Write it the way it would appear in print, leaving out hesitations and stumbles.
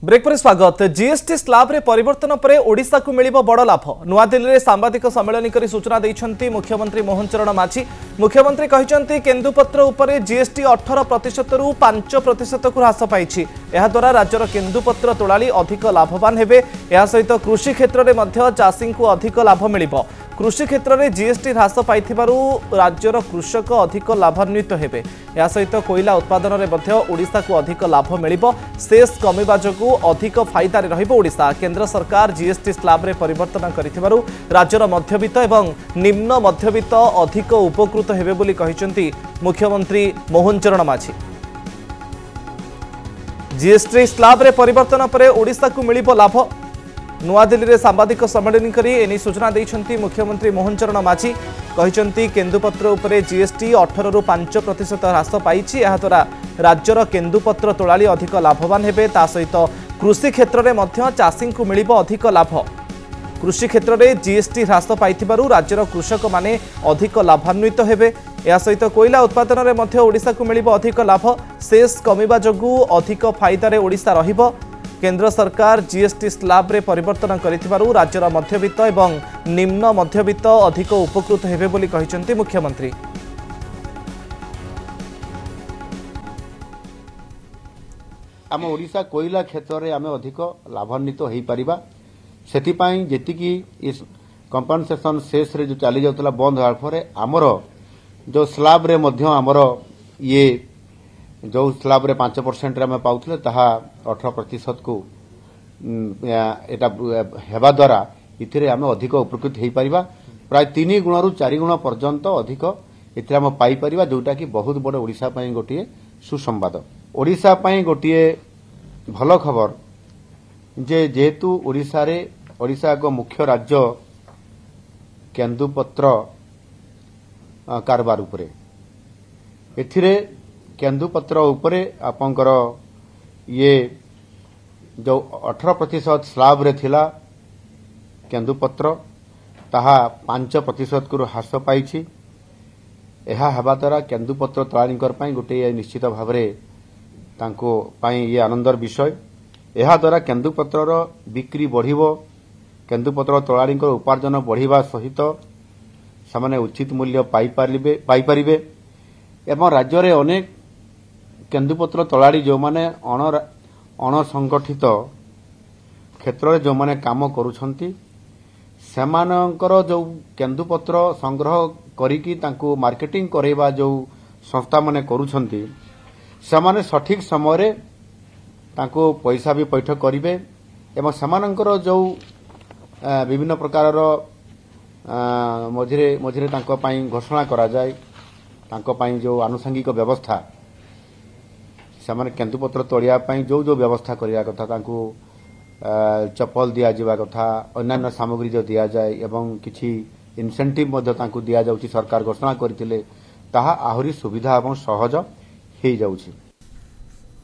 Break पर स्वागत। GST slab रे परिवर्तन पर ओडिशा को मिलिबो बड़ लाभ। नुआदिल्ली रे सांबादिक सम्मेलन करी सूचना दैछंती मुख्यमंत्री मोहन चरण माझी। मुख्यमंत्री कहिसंती केंदुपत्र उपरे जीएसटी 18% रु 5% को ह्रास पाइछि। एहा द्वारा राज्यर केंदुपत्र तोलाली अधिक लाभवान हेबे। एहा सहित कृषि क्षेत्र रे मध्य चाषी को अधिक लाभ मिलिबो। कृषि क्षेत्र में जीएसटी ह्रास पाइथिबारु राज्यर कृषक अधिक लाभान्वित हेबे। एहा सहित कोयला उत्पादन में मध्य ओडिशा को अधिक लाभ मिलिबो। सेस कमिबा जोगु अधिक फायदा रे रहिबो ओडिशा। केंद्र सरकार जीएसटी स्लैब रे परिवर्तन करिथिबारु राज्यर मध्यवित्त एवं निम्न मध्यवित्त अधिक उपकृत हेबे बोली कहिसंती मुख्यमंत्री मोहन चरण माझी। जीएसटी स्लैब रे परिवर्तन पर ओडिशा को मिलिबो लाभ। नुआदिल्ली रे सांबादिक सम्मेलन करी एनी सूचना दैछंती मुख्यमंत्री मोहन चरण माझी। कहिसंती केंदुपत्र उपरे जीएसटी 18 रु 5% ह्रास पाइछि। एहा द्वारा राज्यर केंदुपत्र तोलाली अधिक लाभवान हेबे। ता सहित कृषि क्षेत्र में मध्य चाषी को मिलिबो अधिक लाभ। कृषि क्षेत्र में जीएसटी ह्रास पाइथिबारु राज्यर कृषक माने अधिक लाभान्वित हेबे। एहा सहित कोयला उत्पादन में मध्य ओडिशा को मिलिबो अधिक लाभ। सेस कमिबा जोगु अधिक फायदा रे ओडिशा रहिबो। केंद्र सरकार जीएसटी स्लैब रे परिवर्तन करिथिबारु राज्यर मध्यवित्त एवं निम्न मध्यवित्त अधिक उपकृत हेबे बोली कहिसंती मुख्यमंत्री। आम ओडिशा कोयला क्षेत्र में आम अधिक लाभान्वित हो पारिबा। सेतिपाई जेतिकी इस कंपनसेशन सेस रे जो चली जाउतला बंद होआ फरे आमर जो स्लैब रे मध्य आमर ये जो स्लैब रे 5% रे पाऊँ 18% को एटा हेबा द्वारा इथिरे आम अधिक उपकृत हो पारिबा। प्राय 3 गुण रु 4 गुण पर्यंत अधिक इथिरे आम पाई परिबा, जोटा कि बहुत बड़ ओडिशा पई गोटिए सुसंवाद। ओडिशा पई गोटिए भल खबर जे जेहेतु ओडिशा को मुख्य राज्य केंदुपत्र कारबार उपरे एथिरे केंदुपत्र उपरे आपंकर ये जो 18% स्लैब रे थिला केंदुपत्र ताहा 5% को ह्रास पाइछि। एहा हेबा द्वारा केंदुपत्र तोलाणीकर पई गोटे निश्चित भावरे तांको पई ये आनंदर विषय। एहा द्वारा केंदुपत्रर बिक्री बढ़िबो। केंदुपत्र तोलाणीकर उपार्जन बढ़िबा सहित सामान्य उचित मूल्य पाई परिबे एवं राज्य रे अनेक केंदुपत्र तोलाड़ी जो माने अणसंगठित क्षेत्र में जो माने काम करुछंती सेमानकर जो केंदुपत्र संग्रह करिकी तांको मार्केटिंग करेबा जो संस्था माने करुछंती सेमाने सठिक समय रे तांको पैसा भी पैठ करिवे एवं सेमानकर जो विभिन्न प्रकार मझिरे तांको पई घोषणा करा जाय। तांको पई जो आनुषंगिक व्यवस्था सेमाने केंदुपत्र तोड़िया पई जो जो व्यवस्था करिया कथा तांको चप्पल दिया जिबा कथा अन्य सामग्री जो दिया जाय एवं किछि इनसेंटिव मध्य तांको दिया जाउची सरकार घोषणा करथिले ताहा आहुरी सुविधा एवं सहज हेई जाउची।